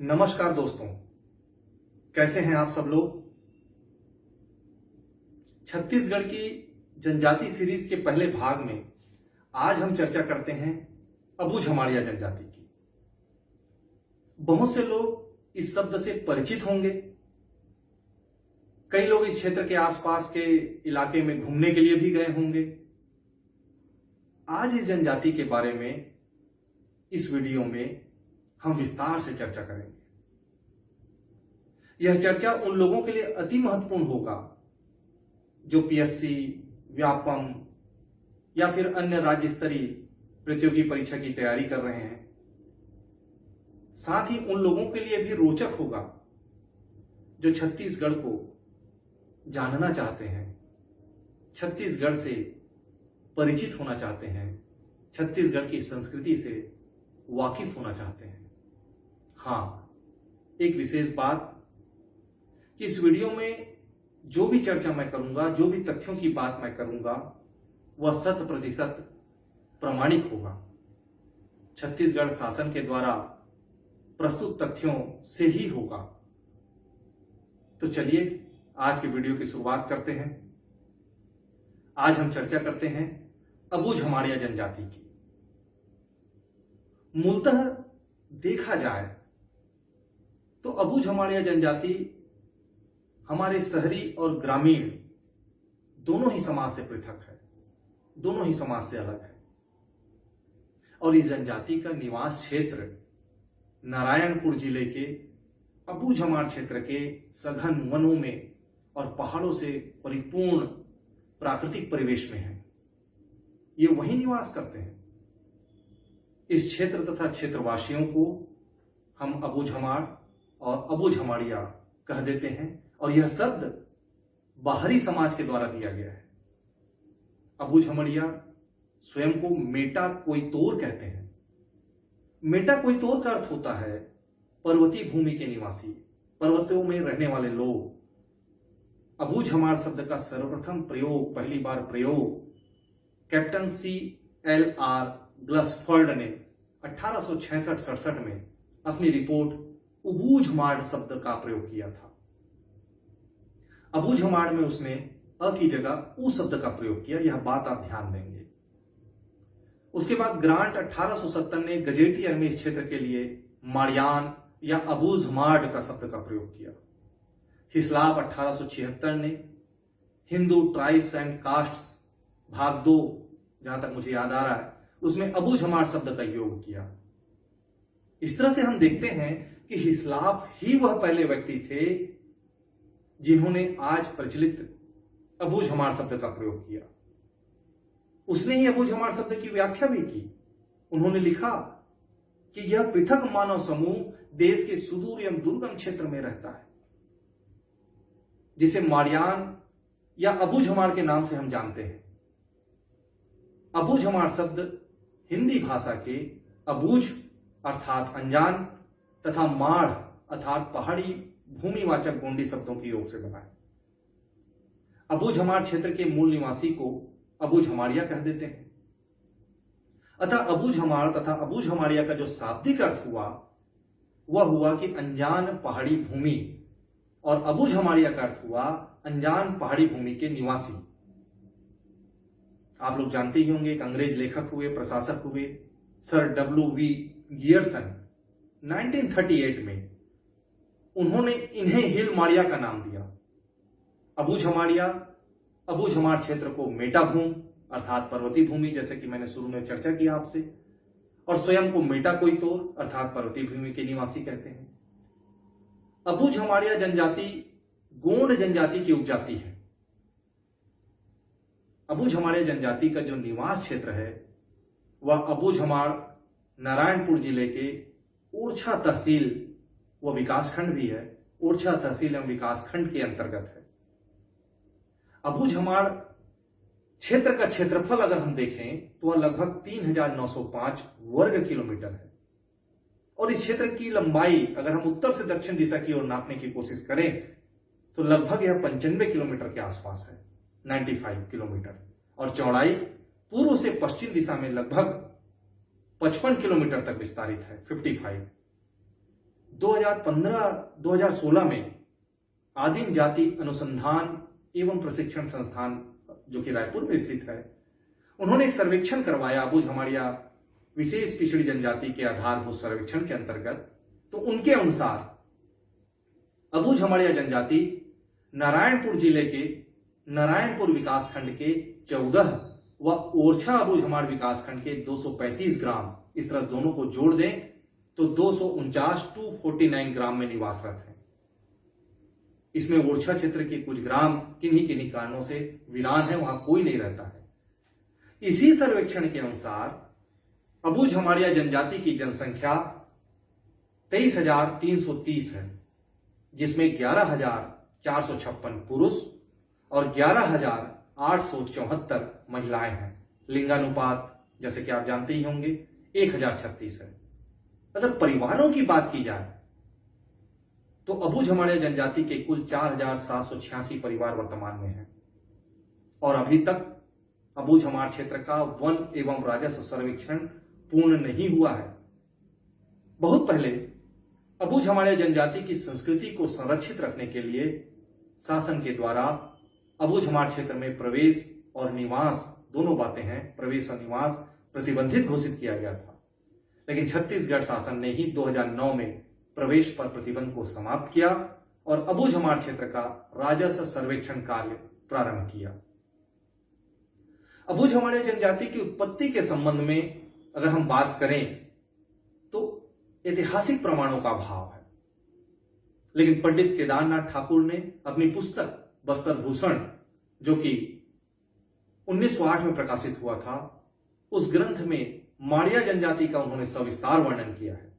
नमस्कार दोस्तों, कैसे हैं आप सब लोग। छत्तीसगढ़ की जनजाति सीरीज के पहले भाग में आज हम चर्चा करते हैं अबूझमाड़िया जनजाति की। बहुत से लोग इस शब्द से परिचित होंगे। कई लोग इस क्षेत्र के आसपास के इलाके में घूमने के लिए भी गए होंगे। आज इस जनजाति के बारे में इस वीडियो में हम विस्तार से चर्चा करेंगे। यह चर्चा उन लोगों के लिए अति महत्वपूर्ण होगा जो पीएससी, व्यापम या फिर अन्य राज्य स्तरीय प्रतियोगी परीक्षा की तैयारी कर रहे हैं। साथ ही उन लोगों के लिए भी रोचक होगा जो छत्तीसगढ़ को जानना चाहते हैं, छत्तीसगढ़ से परिचित होना चाहते हैं, छत्तीसगढ़ की संस्कृति से वाकिफ होना चाहते हैं। हाँ, एक विशेष बात कि इस वीडियो में जो भी चर्चा मैं करूंगा, जो भी तथ्यों की बात मैं करूंगा, वह 100% प्रामाणिक होगा। छत्तीसगढ़ शासन के द्वारा प्रस्तुत तथ्यों से ही होगा। तो चलिए आज के वीडियो की शुरुआत करते हैं। आज हम चर्चा करते हैं अबूझमाड़िया जनजाति की। मूलतः देखा जाए तो अबूझमाड़िया जनजाति हमारे शहरी और ग्रामीण दोनों ही समाज से पृथक है, दोनों ही समाज से अलग है। और इस जनजाति का निवास क्षेत्र नारायणपुर जिले के अबूझमाड़ क्षेत्र के सघन वनों में और पहाड़ों से परिपूर्ण प्राकृतिक परिवेश में है। ये वहीं निवास करते हैं। इस क्षेत्र तथा क्षेत्रवासियों को हम अबूझमाड़ और अबूझमाड़िया कह देते हैं और यह शब्द बाहरी समाज के द्वारा दिया गया है। अबूझमाड़िया स्वयं को मेटा कोइतोर कहते हैं। मेटा कोइतोर का अर्थ होता है पर्वतीय भूमि के निवासी, पर्वतों में रहने वाले लोग। अबूझमाड़ शब्द का सर्वप्रथम प्रयोग, पहली बार प्रयोग कैप्टन CLR ग्लसफर्ड ने 1866-67 में अपनी रिपोर्ट अबूझमाड़ शब्द का प्रयोग किया था। अबूझमाड़ में उसने अ की जगह उ शब्द का प्रयोग किया, यह बात आप ध्यान देंगे। उसके बाद ग्रांट 1870 ने गजेटियर में इस क्षेत्र के लिए माड़ियान या अबूझमाड़ का शब्द का प्रयोग किया। हिस्लाप 1876 ने हिंदू ट्राइब्स एंड कास्ट्स भाग 2, जहां तक मुझे याद आ रहा है, उसमें अबूझमाड़ शब्द का योग किया। इस तरह से हम देखते हैं कि हिस्लाप ही वह पहले व्यक्ति थे जिन्होंने आज प्रचलित अबूझमाड़ शब्द का प्रयोग किया। उसने ही अबूझमाड़ शब्द की व्याख्या भी की। उन्होंने लिखा कि यह पृथक मानव समूह देश के सुदूर एवं दुर्गम क्षेत्र में रहता है, जिसे माड़ियान या अबूझमाड़ के नाम से हम जानते हैं। अबूझमाड़ शब्द हिंदी भाषा के अबूझ अर्थात अनजान तथा माड़ अर्थात पहाड़ी भूमिवाचक गोंडी शब्दों के योग से बना है। अबूझमाड़ क्षेत्र के मूल निवासी को अबूझमाड़िया कह देते हैं। अतः अबूझमाड़ तथा अबूझमाड़िया का जो शाब्दिक अर्थ हुआ वह हुआ कि अनजान पहाड़ी भूमि, और अबूझमाड़िया का अर्थ हुआ अनजान पहाड़ी भूमि के निवासी। आप लोग जानते ही होंगे, एक अंग्रेज लेखक हुए, प्रशासक हुए, सर W.V. गियर्सन। 1938 में उन्होंने इन्हें हिल माड़िया का नाम दिया। अबूझमाड़िया अबूझमाड़ क्षेत्र को मेटा भूमि अर्थात पर्वतीय भूमि, जैसे कि मैंने शुरू में चर्चा की आपसे, और स्वयं को मेटा कोइतोर अर्थात पर्वतीय भूमि के निवासी कहते हैं। अबूझमाड़िया जनजाति गोंड जनजाति की उपजाति है। अबूझमाड़िया जनजाति का जो निवास क्षेत्र है वह अबूझमाड़ नारायणपुर जिले के ओरछा तहसील व विकासखंड भी है, ओरछा तहसील एवं विकासखंड के अंतर्गत है। अबूझमाड़ क्षेत्र का क्षेत्रफल अगर हम देखें तो वह लगभग 3905 वर्ग किलोमीटर है, और इस क्षेत्र की लंबाई अगर हम उत्तर से दक्षिण दिशा की ओर नापने की कोशिश करें तो लगभग यह 95 किलोमीटर के आसपास है, 95 किलोमीटर, और चौड़ाई पूर्व से पश्चिम दिशा में लगभग 55 किलोमीटर तक विस्तारित है, 55। 2015-2016 में आदिम जाति अनुसंधान एवं प्रशिक्षण संस्थान जो कि रायपुर में स्थित है, उन्होंने एक सर्वेक्षण करवाया अबूझ हमाड़िया विशेष पिछड़ी जनजाति के आधारभूत सर्वेक्षण के अंतर्गत। तो उनके अनुसार अबूझ हमाड़िया जनजाति नारायणपुर जिले के नारायणपुर विकासखंड के 14 व ओरछा अबूझ हमाड़ विकासखंड के 235 ग्राम, इस तरह दोनों को जोड़ दें तो 249 ग्राम में निवासरत है। इसमें ओरछा क्षेत्र के कुछ ग्राम किन्हीं किन्हीं कारणों से वीरान है, वहां कोई नहीं रहता है। इसी सर्वेक्षण के अनुसार अबूझ हमाड़िया जनजाति की जनसंख्या 23,330 है, जिसमें 11,456 पुरुष और 11,874 महिलाएं हैं। लिंगानुपात जैसे कि आप जानते ही होंगे 1,036 है। अगर परिवारों की बात की जाए तो अबूझ हमाड़िया जनजाति के कुल 4,786 परिवार वर्तमान में हैं और अभी तक अबूझ हमाड़ क्षेत्र का वन एवं राजस्व सर्वेक्षण पूर्ण नहीं हुआ है। बहुत पहले अबूझ हमाड़िया जनजाति की संस्कृति को संरक्षित रखने के लिए शासन के द्वारा अबूझ हमाड़ क्षेत्र में प्रवेश और निवास, दोनों बातें हैं, प्रवेश और निवास प्रतिबंधित घोषित किया गया था। लेकिन छत्तीसगढ़ शासन ने ही 2009 में प्रवेश पर प्रतिबंध को समाप्त किया और अबूझ हमाड़ क्षेत्र का राजस्व सर्वेक्षण कार्य प्रारंभ किया। अबूझ हमाड़िया जनजाति की उत्पत्ति के संबंध में अगर हम बात करें तो ऐतिहासिक प्रमाणों का अभाव है, लेकिन पंडित केदारनाथ ठाकुर ने अपनी पुस्तक बस्तर भूषण जो कि 1908 में प्रकाशित हुआ था, उस ग्रंथ में माड़िया जनजाति का उन्होंने सविस्तार वर्णन किया है।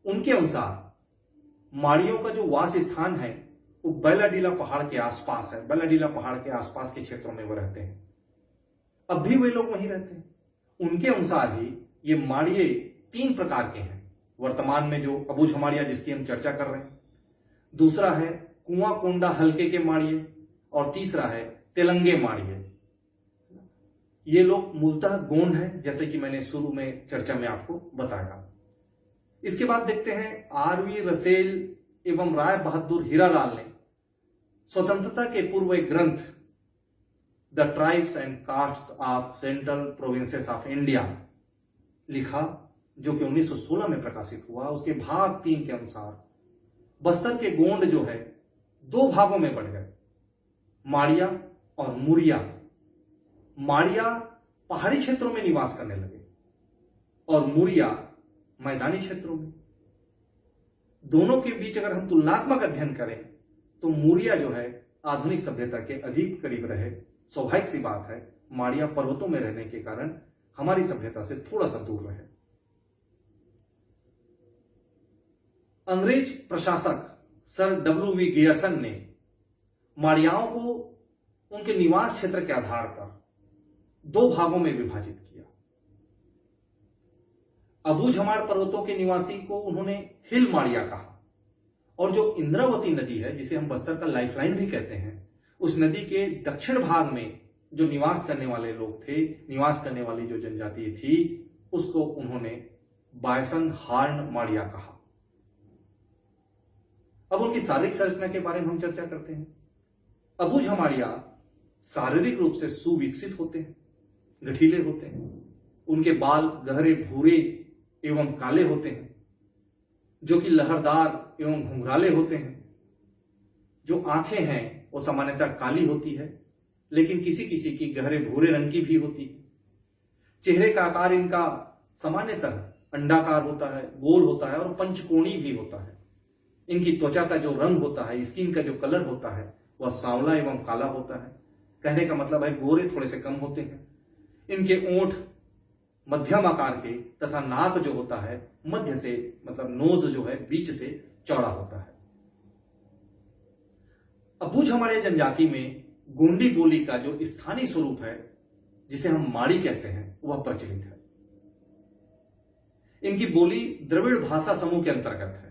उनके अनुसार माड़ियों का जो वास स्थान है वो बैलाडीला पहाड़ के आसपास है। बैलाडीला पहाड़ के आसपास के क्षेत्रों में वो रहते हैं, अब भी वे लोग वहीं रहते हैं। उनके अनुसार ही ये माड़िये 3 प्रकार के हैं वर्तमान में, जो अबूझ हमाड़िया जिसकी हम चर्चा कर रहे हैं। दूसरा है कुआं कोंडा हल्के के माड़िये और तीसरा है तेलंगे माड़िये। ये लोग मूलतः गोंड हैं, जैसे कि मैंने शुरू में चर्चा में आपको बताया। इसके बाद देखते हैं आरवी रसेल एवं राय बहादुर हीरालाल ने स्वतंत्रता के पूर्व एक ग्रंथ the tribes and castes of central provinces of India लिखा, जो कि 1916 में प्रकाशित हुआ। उसके भाग 3 के अनुसार बस्तर के गोंड जो है 2 भागों में बढ़ गए, माड़िया और मुरिया। माड़िया पहाड़ी क्षेत्रों में निवास करने लगे और मुरिया मैदानी क्षेत्रों में। दोनों के बीच अगर हम तुलनात्मक अध्ययन करें तो मुरिया जो है आधुनिक सभ्यता के अधिक करीब रहे। स्वाभाविक सी बात है, माड़िया पर्वतों में रहने के कारण हमारी सभ्यता से थोड़ा सा दूर रहे। अंग्रेज प्रशासक सर W.V. गियर्सन ने माड़ियाओं को उनके निवास क्षेत्र के आधार पर 2 भागों में विभाजित किया। अबूझ हमाड़ पर्वतों के निवासी को उन्होंने हिल माड़िया कहा और जो इंद्रावती नदी है, जिसे हम बस्तर का लाइफलाइन भी कहते हैं, उस नदी के दक्षिण भाग में जो निवास करने वाले लोग थे, निवास करने वाली जो जनजाति थी, उसको उन्होंने बायसन हार्न माड़िया कहा। अब उनकी शारीरिक संरचना के बारे में हम चर्चा करते हैं। अबूझ हमाड़िया शारीरिक रूप से सुविकसित होते हैं, गठीले होते हैं। उनके बाल गहरे भूरे एवं काले होते हैं, जो कि लहरदार एवं घुंघराले होते हैं। जो आंखें हैं वो सामान्यतः काली होती है, लेकिन किसी किसी की गहरे भूरे रंग की भी होती है। चेहरे का आकार इनका सामान्यतः अंडाकार होता है, गोल होता है और पंचकोणी भी होता है। इनकी त्वचा का जो रंग होता है, स्किन का जो कलर होता है, वह सांवला एवं काला होता है। कहने का मतलब है गोरे थोड़े से कम होते हैं। इनके ओंठ मध्यम आकार के तथा नाक जो होता है मध्य से, मतलब नोज जो है बीच से चौड़ा होता है। अबूझ हमाड़िया जनजाति में गोंडी बोली का जो स्थानीय स्वरूप है, जिसे हम माड़ी कहते हैं, वह प्रचलित है। इनकी बोली द्रविड़ भाषा समूह के अंतर्गत है।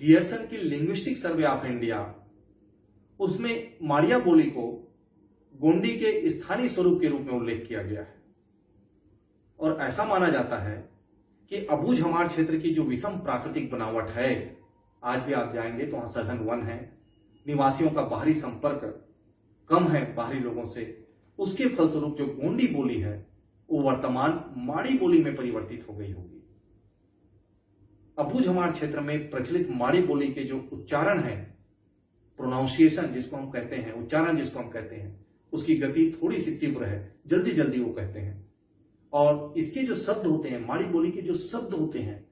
गियर्सन की लिंग्विस्टिक सर्वे ऑफ इंडिया, उसमें माड़िया बोली को गोंडी के स्थानीय स्वरूप के रूप में उल्लेख किया गया है और ऐसा माना जाता है कि अबू झमाड़ क्षेत्र की जो विषम प्राकृतिक बनावट है, आज भी आप जाएंगे तो वहां सघन वन है, निवासियों का बाहरी संपर्क कम है बाहरी लोगों से, उसके फलस्वरूप जो गोंडी बोली है वो वर्तमान माड़ी बोली में परिवर्तित हो गई होगी। अबू झमाड़ क्षेत्र में प्रचलित माड़ी बोली के जो उच्चारण है, प्रोनाउंसिएशन जिसको हम कहते हैं, उच्चारण जिसको हम कहते हैं, उसकी गति थोड़ी सी तीव्र है, जल्दी जल्दी वो कहते हैं। और इसके जो शब्द होते हैं, माड़ी बोली के जो शब्द होते हैं,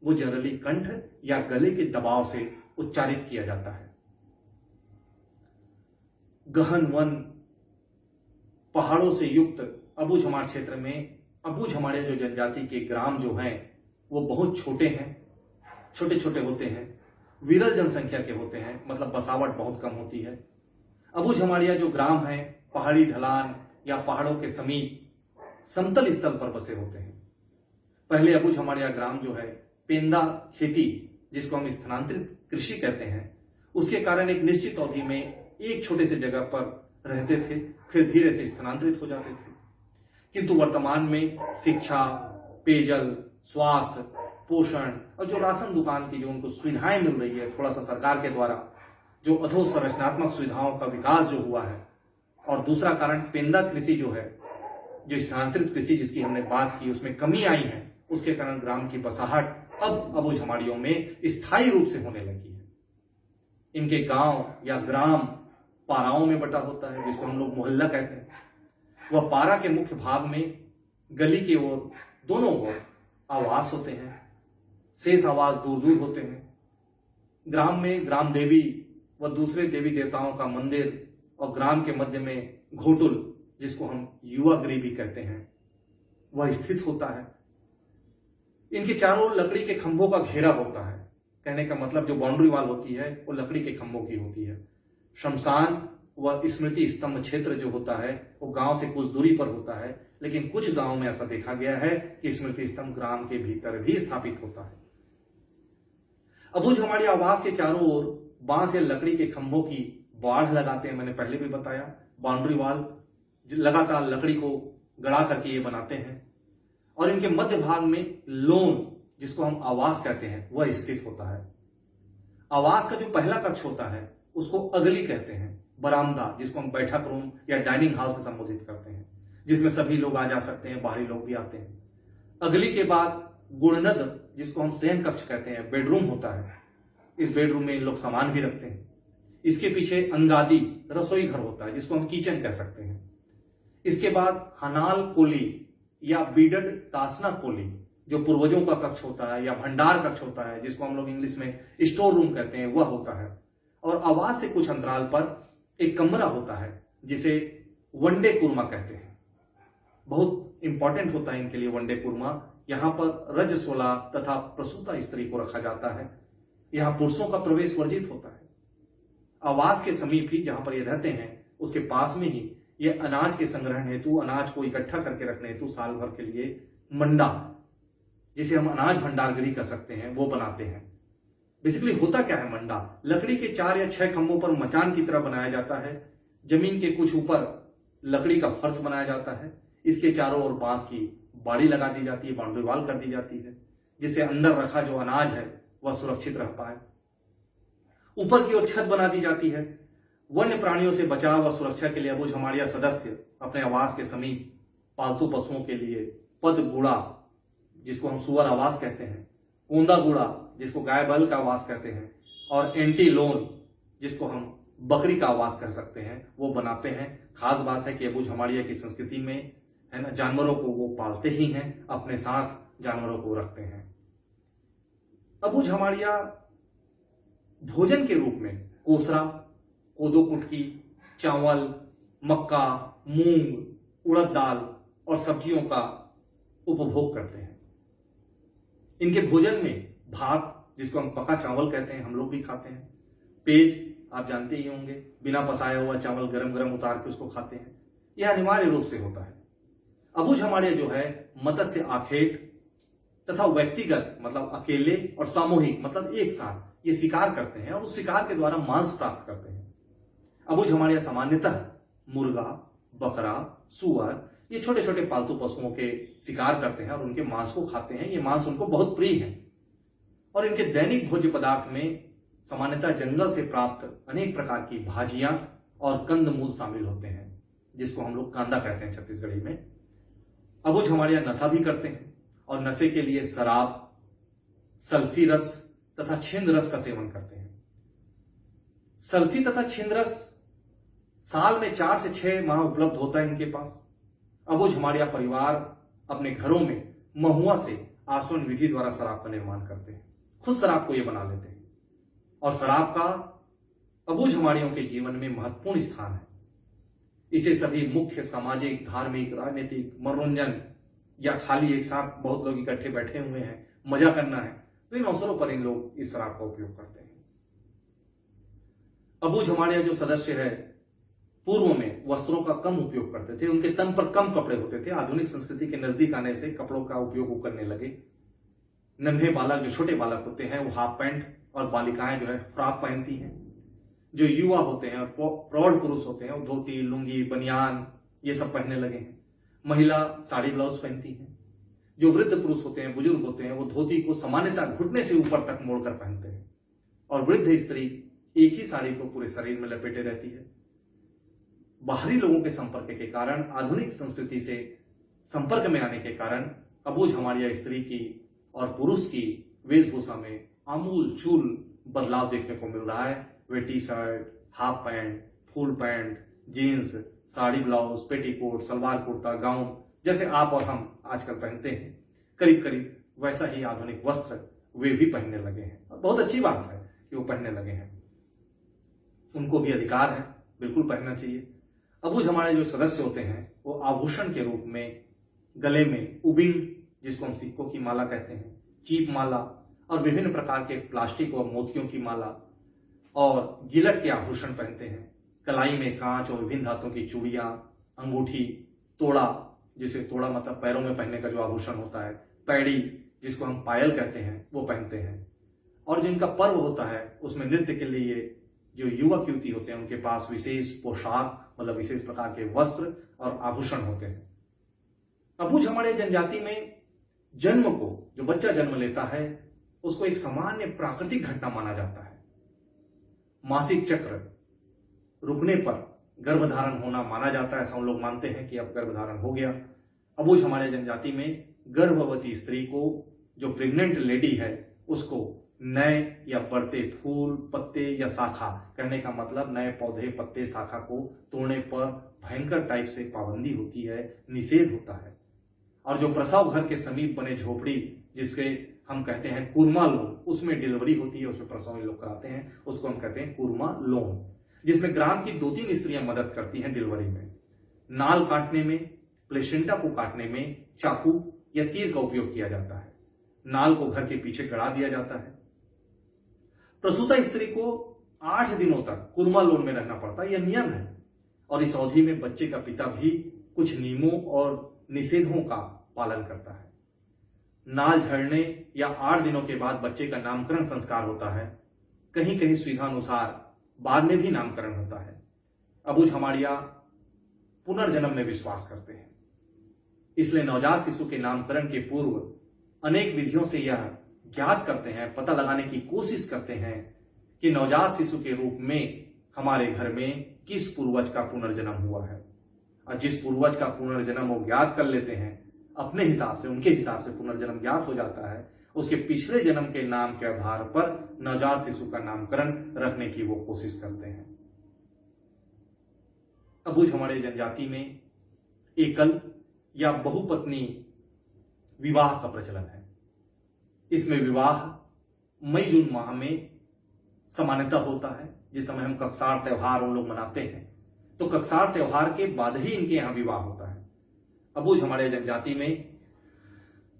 वो जनरली कंठ या गले के दबाव से उच्चारित किया जाता है। गहन वन पहाड़ों से युक्त अबू झमाड़ क्षेत्र में अबू झमाड़िया जो जनजाति के ग्राम जो हैं वो बहुत छोटे हैं, छोटे छोटे होते हैं, विरल जनसंख्या के होते हैं, मतलब बसावट बहुत कम होती है। अबू झमाड़िया जो ग्राम है पहाड़ी ढलान या पहाड़ों के समीप समतल स्थल पर बसे होते हैं। पहले अबू झमाड़िया ग्राम जो है पेंदा खेती जिसको हम स्थानांतरित कृषि कहते हैं, उसके कारण एक निश्चित अवधि में एक छोटे से जगह पर रहते थे, फिर धीरे से स्थानांतरित हो जाते थे। किंतु वर्तमान में शिक्षा, पेयजल, स्वास्थ्य, पोषण और जो राशन दुकान की जो उनको सुविधाएं मिल रही है थोड़ा सा सरकार के द्वारा, जो अधोसंरचनात्मक सुविधाओं का विकास जो हुआ है, और दूसरा कारण पेंदा कृषि जो है, जो स्थानांतरित कृषि जिसकी हमने बात की उसमें कमी आई है, उसके कारण ग्राम की बसाहट अब अबू झमाड़ियों में स्थायी रूप से होने लगी है। इनके गांव या ग्राम पाराओं में बटा होता है जिसको हम लोग मोहल्ला कहते हैं। वह पारा के मुख्य भाग में गली की ओर दोनों ओर आवास होते हैं, शेष आवास दूर दूर होते हैं। ग्राम में ग्राम देवी व दूसरे देवी देवताओं का मंदिर और ग्राम के मध्य में घोटुल जिसको हम युवा गृह भी कहते हैं वह स्थित होता है। इनके चारों ओर लकड़ी के खंभों का घेरा होता है। कहने का मतलब जो बाउंड्री वॉल होती है वो लकड़ी के खंभों की होती है। शमशान व स्मृति स्तंभ क्षेत्र जो होता है वो गांव से कुछ दूरी पर होता है, लेकिन कुछ गांवों में ऐसा देखा गया है कि स्मृति स्तंभ ग्राम के भीतर भी स्थापित होता है। अबू झमाड़िया आवास के चारों ओर बांस या लकड़ी के खंभों की बाढ़ लगाते हैं। मैंने पहले भी बताया, बाउंड्री वॉल लगातार लकड़ी को गड़ा करके ये बनाते हैं। और इनके मध्य भाग में लोन जिसको हम आवास कहते हैं वह स्थित होता है। आवास का जो पहला कक्ष होता है उसको अगली कहते हैं, बरामदा जिसको हम बैठक रूम या डाइनिंग हॉल से संबोधित करते हैं, जिसमें सभी लोग आ जा सकते हैं, बाहरी लोग भी आते हैं। अगली के बाद गुणनद जिसको हम शयन कक्ष कहते हैं, बेडरूम होता है। इस बेडरूम में लोग सामान भी रखते हैं। इसके पीछे अंगादी रसोई घर होता है जिसको हम किचन कह सकते हैं। इसके बाद हनाल कोली या बीडड तासना कोली जो पूर्वजों का कक्ष होता है या भंडार कक्ष होता है जिसको हम लोग इंग्लिश में स्टोर रूम कहते हैं, वह होता है। और आवास से कुछ अंतराल पर एक कमरा होता है जिसे वनडे कुरमा कहते हैं। बहुत इंपॉर्टेंट होता है इनके लिए वनडे कुरमा। यहां पर रजस्वला तथा प्रसूता स्त्री को रखा जाता है। यहां पुरुषों का प्रवेश वर्जित होता है। आवास के समीप ही जहां पर ये रहते हैं उसके पास में ही ये अनाज के संग्रहण हेतु, अनाज को इकट्ठा करके रखने हेतु साल भर के लिए मंडा जिसे हम अनाज भंडार गृह कह सकते हैं वो बनाते हैं। बेसिकली होता क्या है मंडा? लकड़ी के 4 या 6 खंभों पर मचान की तरह बनाया जाता है। जमीन के कुछ ऊपर लकड़ी का फर्श बनाया जाता है। इसके चारों ओर बांस की बाड़ी लगा दी जाती है, बाउंड्री वॉल कर दी जाती है, जिससे अंदर रखा जो अनाज है वह सुरक्षित रह पाए। ऊपर की ओर छत बना दी जाती है। वन्य प्राणियों से बचाव और सुरक्षा के लिए अबू झमाड़िया सदस्य अपने आवास के समीप पालतू पशुओं के लिए पद गुड़ा जिसको हम सुअर आवास कहते हैं, कोंदा गुड़ा जिसको गाय बैल का आवास कहते हैं, और एंटी लोन जिसको हम बकरी का आवास कह सकते हैं, वो बनाते हैं। खास बात है कि अबू झमाड़िया की संस्कृति में है ना, जानवरों को वो पालते ही हैं, अपने साथ जानवरों को रखते हैं। अबू झमाड़िया भोजन के रूप में कोसरा, कोदो कुटकी, चावल, मक्का, मूंग, उड़द दाल और सब्जियों का उपभोग करते हैं। इनके भोजन में भात जिसको हम पका चावल कहते हैं हम लोग भी खाते हैं। पेज आप जानते ही होंगे, बिना पसाया हुआ चावल गरम गरम उतार के उसको खाते हैं। यह अनिवार्य रूप से होता है। अबू झमाड़िया जो है मत्स्य आखेट तथा व्यक्तिगत मतलब अकेले और सामूहिक मतलब एक साथ ये शिकार करते हैं और उस शिकार के द्वारा मांस प्राप्त करते हैं। अबू झमाड़िया सामान्यतः मुर्गा, बकरा, सुअर ये छोटे छोटे पालतू पशुओं के शिकार करते हैं और उनके मांस को खाते हैं। ये मांस उनको बहुत प्रिय है और इनके दैनिक भोज्य पदार्थ में सामान्यतः जंगल से प्राप्त अनेक प्रकार की भाजियां और कंदमूल शामिल होते हैं, जिसको हम लोग कांदा कहते हैं छत्तीसगढ़ी में। अबुझ हमारे यहाँ नशा भी करते हैं और नशे के लिए शराब, सल्फी रस तथा छिंद रस का सेवन करते हैं। सल्फी तथा छिंद रस साल में 4 से 6 माह उपलब्ध होता है इनके पास। अबुझ हमारे यहाँ परिवार अपने घरों में महुआ से आसवन विधि द्वारा शराब का निर्माण करते हैं, खुद शराब को ये बना लेते हैं और शराब का अबुझ हमारियों के जीवन में महत्वपूर्ण स्थान है। इसे सभी मुख्य सामाजिक, धार्मिक, राजनीतिक, मनोरंजन या खाली एक साथ बहुत लोग इकट्ठे बैठे हुए हैं, मजा करना है, तो इन अवसरों पर इन लोग इस शराब का उपयोग करते हैं। अबुझ हमारे यहाँ जो सदस्य है पूर्व में वस्त्रों का कम उपयोग करते थे, उनके तन पर कम कपड़े होते थे। आधुनिक संस्कृति के नजदीक आने से कपड़ों का उपयोग करने लगे। नन्हे बालक, जो छोटे बालक होते हैं, वो हाफ पैंट और बालिकाएं जो है फ्रॉक पहनती हैं। जो युवा होते हैं और प्रौढ़ पुरुष होते हैं वो धोती, लुंगी, बनियान ये सब पहनने लगे हैं। महिला साड़ी ब्लाउज पहनती है। जो वृद्ध पुरुष होते हैं, बुजुर्ग होते हैं, वो धोती को सामान्यतः घुटने से ऊपर तक मोड़कर पहनते हैं और वृद्ध स्त्री एक ही साड़ी को पूरे शरीर में लपेटे रहती है। बाहरी लोगों के संपर्क के कारण, आधुनिक संस्कृति से संपर्क में आने के कारण अबुझ हमारी स्त्री की और पुरुष की वेशभूषा में आमूल चूल बदलाव देखने को मिल रहा है। वे T shirt, half pant, full pant, jeans, sari blouse, petticoat, salwar kurta, gown जैसे आप और हम आजकल पहनते हैं, करीब करीब वैसा ही आधुनिक वस्त्र वे भी पहनने लगे हैं। बहुत अच्छी बात है कि वो पहनने लगे हैं, उनको भी अधिकार है, बिल्कुल पहनना चाहिए। अबुझ हमारे जो सदस्य होते हैं वो आभूषण के रूप में गले में उबिंग, जिसको हम सिक्कों की माला कहते हैं, चीप माला और विभिन्न प्रकार के प्लास्टिक और मोतियों की माला और गिलट के आभूषण पहनते हैं। कलाई में कांच और विभिन्न धातुओं की चूड़ियां, अंगूठी, तोड़ा, जिसे तोड़ा मतलब पैरों में पहनने का जो आभूषण होता है, पैड़ी जिसको हम पायल कहते हैं, वो पहनते हैं। और जिनका पर्व होता है उसमें नृत्य के लिए जो युवक युवती होते हैं उनके पास विशेष पोशाक मतलब विशेष प्रकार के वस्त्र और आभूषण होते हैं। अबुझ हमारे जनजाति में जन्म को, जो बच्चा जन्म लेता है, उसको एक सामान्य प्राकृतिक घटना माना जाता है। मासिक चक्र रुकने पर गर्भधारण होना माना जाता है। ऐसा हम लोग मानते हैं कि अब गर्भधारण हो गया। अबुझ हमारे जनजाति में गर्भवती स्त्री को, जो प्रेग्नेंट लेडी है, उसको नए या बढ़ते फूल, पत्ते या शाखा, कहने का मतलब नए पौधे, पत्ते, शाखा को तोड़ने पर भयंकर टाइप से पाबंदी होती है, निषेध होता है। और जो प्रसव घर के समीप बने झोपड़ी, जिसके हम कहते हैं कुरमा लोन, उसमें डिलीवरी होती है, उसमें प्रसव लोग कराते हैं, उसको हम कहते हैं कुरमा लोन, जिसमें ग्राम की 2-3 स्त्रियां मदद करती हैं डिलीवरी में। नाल काटने में, प्लेसेंटा को काटने में चाकू या तीर का उपयोग किया जाता है। नाल को घर के पीछे गड़ा दिया जाता है। प्रसूता स्त्री को 8 दिनों तक कुरमा लोन में रहना पड़ता है, यह नियम है। और इस अवधि में बच्चे का पिता भी कुछ नियमों और निषेधों का पालन करता है। नाल झड़ने या 8 दिनों के बाद बच्चे का नामकरण संस्कार होता है। कहीं कहीं सुविधानुसार बाद में भी नामकरण होता है। अबुझ हमारिया पुनर्जन्म में विश्वास करते हैं, इसलिए नवजात शिशु के नामकरण के पूर्व अनेक विधियों से यह ज्ञात करते हैं, पता लगाने की कोशिश करते हैं कि नवजात शिशु के रूप में हमारे घर में किस पूर्वज का पुनर्जन्म हुआ है। और जिस पूर्वज का पुनर्जन्म वो ज्ञात कर लेते हैं, अपने हिसाब से, उनके हिसाब से पुनर्जन्म ज्ञात हो जाता है, उसके पिछले जन्म के नाम के आधार पर नवजात शिशु का नामकरण रखने की वो कोशिश करते हैं। अबुझ हमारे जनजाति में एकल या बहुपत्नी विवाह का प्रचलन है। इसमें विवाह मई-जून माह में सामान्यतः होता है, जिस समय हम कक्सार त्योहार हम लोग मनाते हैं, तो कक्सार त्योहार के बाद ही इनके यहाँ विवाह होता है। अबुझ हमारे जनजाति में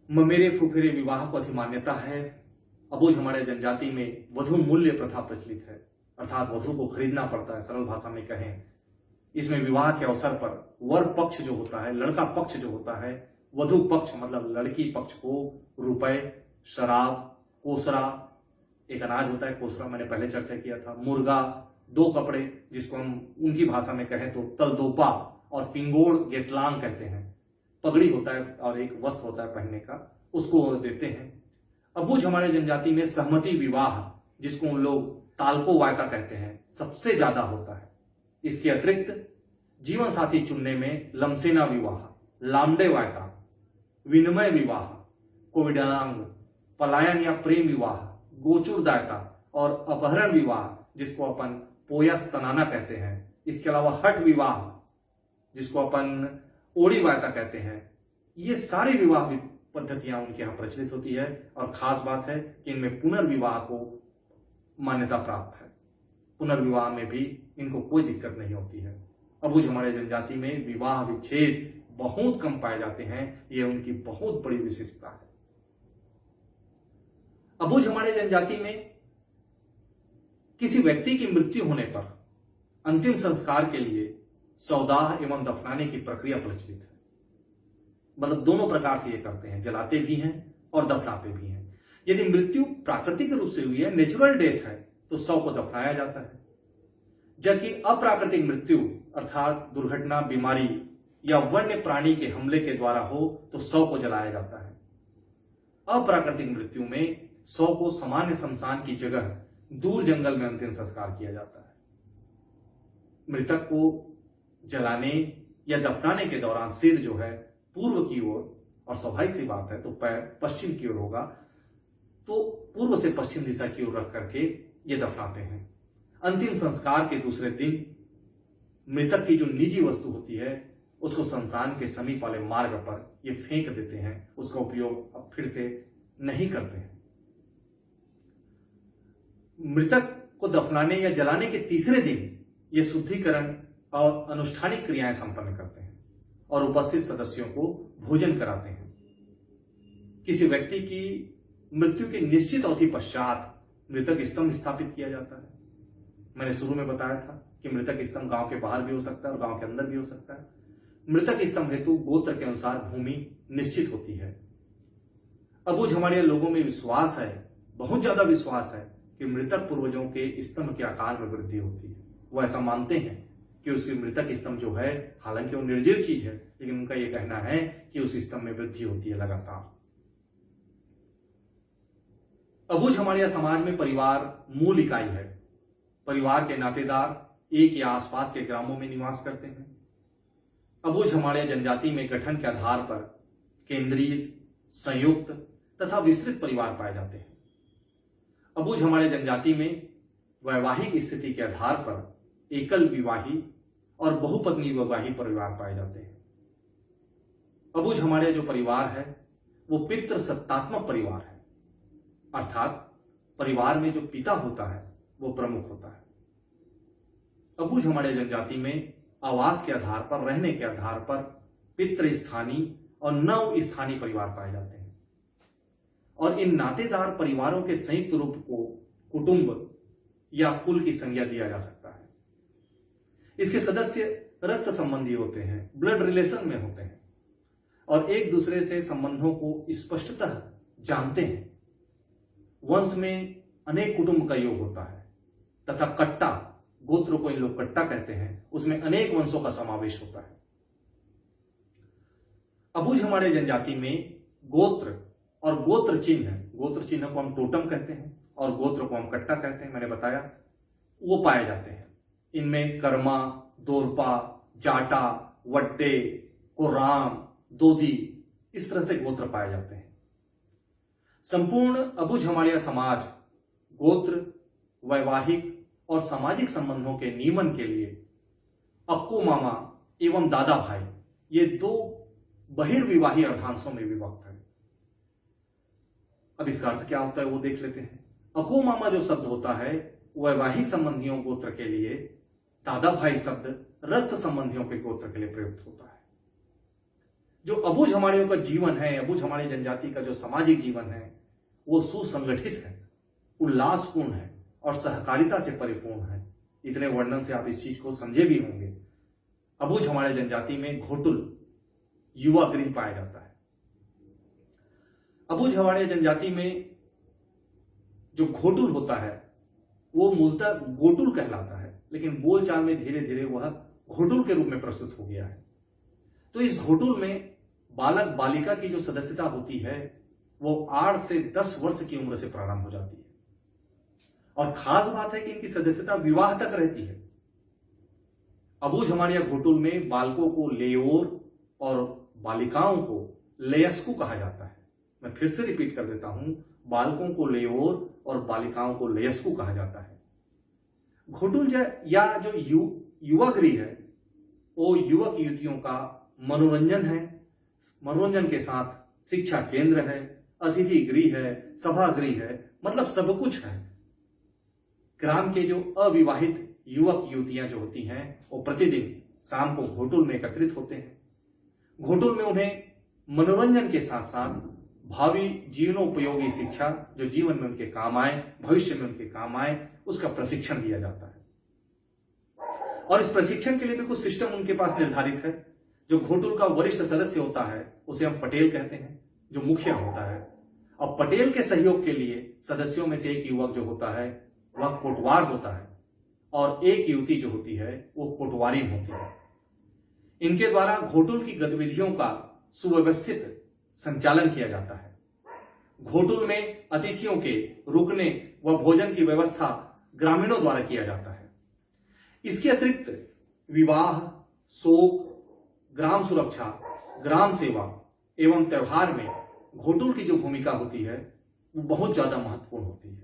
ममेरे फुफेरे विवाह को अधिमान्यता है। अबुझ हमारे जनजाति में वधु मूल्य प्रथा प्रचलित है, अर्थात वधु को खरीदना पड़ता है, सरल भाषा में कहें। इसमें विवाह के अवसर पर वर पक्ष जो होता है, लड़का पक्ष जो होता है, वधु पक्ष मतलब लड़की पक्ष को रुपए, शराब, कोसरा, एक अनाज होता है कोसरा, मैंने पहले चर्चा किया था, मुर्गा, 2 कपड़े जिसको हम उनकी भाषा में कहें तो तलदोपा और पिंगोड़ गेटलांग कहते हैं, पगड़ी होता है और एक वस्त्र होता है पहनने का, उसको देते हैं। अबू झमाड़िया जनजाति में सहमति विवाह, जिसको उन लोग तालको वायका कहते हैं, सबसे ज्यादा होता है। इसके अतिरिक्त जीवन साथी चुनने में लमसेना विवाह, लामडे वायका, विनिमय विवाह, कोविडांग, पलायन या प्रेम विवाह, गोचुर दायका और अपहरण विवाह, जिसको अपन पोया स्तनाना कहते हैं। इसके अलावा हठ विवाह, जिसको अपन ओड़ी वायका कहते हैं। ये सारे विवाह पद्धतियां उनके यहां प्रचलित होती है और खास बात है कि इनमें पुनर्विवाह को मान्यता प्राप्त है। पुनर्विवाह में भी इनको कोई दिक्कत नहीं होती है। अबू झमाड़िया जनजाति में विवाह विच्छेद बहुत कम पाए जाते हैं, ये उनकी बहुत बड़ी विशेषता है। अबू झमाड़िया जनजाति में किसी व्यक्ति की मृत्यु होने पर अंतिम संस्कार के लिए सौदाह एवं दफनाने की प्रक्रिया प्रचलित है। मतलब दोनों प्रकार से ये करते हैं, जलाते भी हैं और दफनाते भी हैं। यदि मृत्यु प्राकृतिक रूप से हुई है, नेचुरल डेथ है, तो शव को दफनाया जाता है। जबकि अप्राकृतिक मृत्यु अर्थात दुर्घटना, बीमारी या वन्य प्राणी के हमले के द्वारा हो तो शव को जलाया जाता है। अप्राकृतिक मृत्यु में शव को सामान्य शमशान की जगह दूर जंगल में अंतिम संस्कार किया जाता है। मृतक को जलाने या दफनाने के दौरान सिर जो है पूर्व की ओर, और स्वाभाविक सी बात है तो पैर पश्चिम की ओर होगा, तो पूर्व से पश्चिम दिशा की ओर रख करके ये दफनाते हैं। अंतिम संस्कार के दूसरे दिन मृतक की जो निजी वस्तु होती है उसको शमशान के समीप वाले मार्ग पर ये फेंक देते हैं। उसका उपयोग अब फिर से नहीं करते हैं। मृतक को दफनाने या जलाने के तीसरे दिन ये शुद्धिकरण और अनुष्ठानिक क्रियाएं संपन्न करते हैं और उपस्थित सदस्यों को भोजन कराते हैं। किसी व्यक्ति की मृत्यु की निश्चित अवधि पश्चात मृतक स्तंभ स्थापित किया जाता है। मैंने शुरू में बताया था कि मृतक स्तंभ गांव के बाहर भी हो सकता है और गांव के अंदर भी हो सकता है। मृतक स्तंभ हेतु गोत्र के अनुसार भूमि निश्चित होती है। अबू झमाड़िया लोगों में विश्वास है, बहुत ज्यादा विश्वास है कि मृतक पूर्वजों के स्तंभ के आकार में वृद्धि होती है। वो ऐसा मानते हैं कि उसकी मृतक स्तंभ जो है, हालांकि वो निर्जीव चीज है, लेकिन उनका यह कहना है कि उस स्तंभ में वृद्धि होती है लगातार। अबू झमाड़िया समाज में परिवार मूल इकाई है। परिवार के नातेदार एक या आसपास के ग्रामों में निवास करते हैं। अबू झमाड़िया जनजाति में गठन के आधार पर केंद्रीय, संयुक्त तथा विस्तृत परिवार पाए जाते हैं। अबू झमाड़िया जनजाति में वैवाहिक स्थिति के आधार पर एकल विवाही और बहुपत्नी विवाही परिवार पाए जाते हैं। अबू झमाड़िया जो परिवार है वो पितृ सत्तात्मक परिवार है, अर्थात परिवार में जो पिता होता है वो प्रमुख होता है। अबू झमाड़िया जनजाति में आवास के आधार पर, रहने के आधार पर पितृस्थानीय और नव स्थानीय परिवार पाए जाते हैं और इन नातेदार परिवारों के संयुक्त रूप को कुटुंब या कुल की संज्ञा दिया जा सकता है। इसके सदस्य रक्त संबंधी होते हैं, ब्लड रिलेशन में होते हैं और एक दूसरे से संबंधों को स्पष्टतः जानते हैं। वंश में अनेक कुटुंब का योग होता है तथा कट्टा, गोत्र को इन लोग कट्टा कहते हैं, उसमें अनेक वंशों का समावेश होता है। अबू झमाड़िया जनजाति में गोत्र और गोत्र चिन्ह को हम टोटम कहते हैं और गोत्र को हम कट्टा कहते हैं, मैंने बताया, वो पाए जाते हैं। इनमें कर्मा, दोरपा, जाटा, वड्डे, कोराम, दोदी, इस तरह से गोत्र पाए जाते हैं। संपूर्ण अबू झमाड़िया समाज गोत्र, वैवाहिक और सामाजिक संबंधों के नियमन के लिए अक्को मामा एवं दादा भाई, ये दो बहिर्विवाही अर्धांशों में विभक्त है। अब इसका अर्थ क्या होता है वो देख लेते हैं। अको मामा जो शब्द होता है वैवाहिक संबंधियों गोत्र के लिए, दादा भाई शब्द रक्त संबंधियों के गोत्र के लिए प्रयुक्त होता है। जो अबू झमाड़ियों का जीवन है, अबू झमाड़िया जनजाति का जो सामाजिक जीवन है, वो सुसंगठित है, उल्लासपूर्ण है और सहकारिता से परिपूर्ण है। इतने वर्णन से आप इस चीज को समझे भी होंगे। अबू झमाड़िया जनजाति में घोटुल युवा गृह पाया जाता है। अबू झमाड़िया जनजाति में जो घोटुल होता है वो मूलतः गोटुल कहलाता है, लेकिन बोलचाल में धीरे धीरे वह घोटुल के रूप में प्रस्तुत हो गया है। तो इस घोटुल में बालक बालिका की जो सदस्यता होती है वो 8 से 10 वर्ष की उम्र से प्रारंभ हो जाती है। और खास बात है कि इनकी सदस्यता विवाह तक रहती है। अबूझमाड़िया घोटुल में बालकों को लेओर और बालिकाओं को लेयस्कु कहा जाता है। मैं फिर से रिपीट कर देता हूं, बालकों को लेओर और बालिकाओं को लेयस्कु कहा जाता है। घोटुल या जो युवा गृह है वो युवक युवतियों का मनोरंजन है। मनोरंजन के साथ शिक्षा केंद्र है, अतिथि गृह है, सभागृह है, मतलब सब कुछ है। ग्राम के जो अविवाहित युवक युवतियां जो होती हैं वो प्रतिदिन शाम को घोटुल में एकत्रित होते हैं। घोटुल में उन्हें मनोरंजन के साथ साथ भावी जीवनोपयोगी शिक्षा जो जीवन में उनके काम आए, भविष्य में उनके काम आए, उसका प्रशिक्षण दिया जाता है। और इस प्रशिक्षण के लिए भी कुछ सिस्टम उनके पास निर्धारित है। जो घोटुल का वरिष्ठ सदस्य होता है उसे हम पटेल कहते हैं, जो मुखिया होता है। और पटेल के सहयोग के लिए सदस्यों में से एक युवक जो होता है वह कोटवार होता है और एक युवती जो होती है वो कोटवारी होती है। इनके द्वारा घोटुल की गतिविधियों का सुव्यवस्थित संचालन किया जाता है। घोटुल में अतिथियों के रुकने व भोजन की व्यवस्था ग्रामीणों द्वारा किया जाता है। इसके अतिरिक्त विवाह, शोक, ग्राम सुरक्षा, ग्राम सेवा एवं त्यौहार में घोटुल की जो भूमिका होती है वो बहुत ज्यादा महत्वपूर्ण होती है।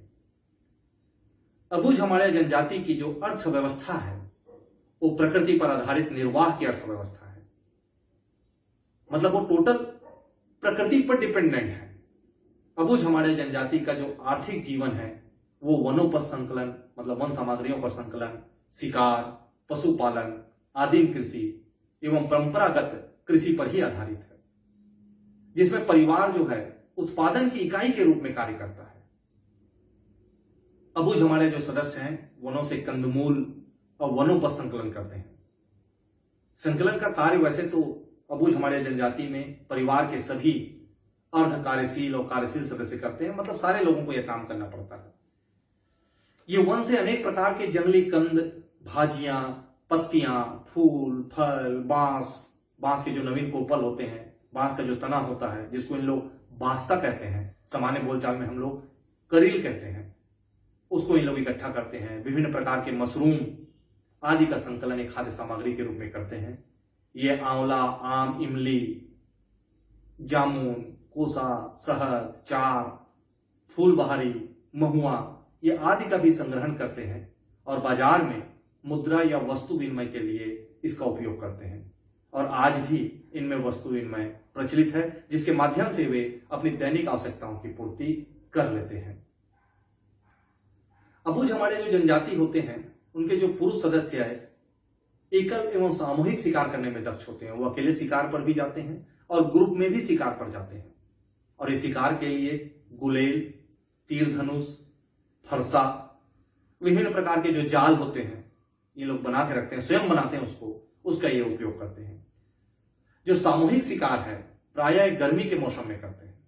अबूझमाड़िया जनजाति की जो अर्थव्यवस्था है वो प्रकृति पर आधारित निर्वाह की अर्थव्यवस्था है। मतलब वो टोटल प्रकृति पर डिपेंडेंट है। अबूझमाड़िया जनजाति का जो आर्थिक जीवन है वो वनोपज संकलन, मतलब वन सामग्रियों पर संकलन, शिकार, पशुपालन, आदिम कृषि एवं परंपरागत कृषि पर ही आधारित है, जिसमें परिवार जो है उत्पादन की इकाई के रूप में कार्य करता है। अबूझमाड़िया जो सदस्य हैं वनों से कंदमूल और वनोपज संकलन करते हैं। संकलन का कार्य वैसे तो अबूझमाड़िया जनजाति में परिवार के सभी अर्ध कार्यशील और कार्यशील सदस्य करते हैं, मतलब सारे लोगों को यह काम करना पड़ता है। ये वन से अनेक प्रकार के जंगली कंद, भाजियां, पत्तियां, फूल, फल, बांस के जो नवीन कोपल होते हैं, बांस का जो तना होता है जिसको इन लोग बास्ता कहते हैं, सामान्य बोलचाल में हम लोग करील कहते हैं, उसको इन लोग इकट्ठा करते हैं। विभिन्न प्रकार के मशरूम आदि का संकलन एक खाद्य सामग्री के रूप में करते हैं। ये आंवला, आम, इमली, जामुन, कोसा, शहद, चार, फूलबहारी, महुआ ये आदि का भी संग्रहण करते हैं और बाजार में मुद्रा या वस्तु विनिमय के लिए इसका उपयोग करते हैं। और आज भी इनमें वस्तु विनिमय प्रचलित है, जिसके माध्यम से वे अपनी दैनिक आवश्यकताओं की पूर्ति कर लेते हैं। अबूझमाड़िया जो जनजाति होते हैं उनके जो पुरुष सदस्य है एकल एवं सामूहिक शिकार करने में दक्ष होते हैं। वो अकेले शिकार पर भी जाते हैं और ग्रुप में भी शिकार पर जाते हैं। और इस शिकार के लिए गुलेल, तीर धनुष, फरसा, विभिन्न प्रकार के जो जाल होते हैं ये लोग बना के रखते हैं, स्वयं बनाते हैं उसका ये उपयोग करते हैं। जो सामूहिक शिकार है प्रायः गर्मी के मौसम में करते हैं।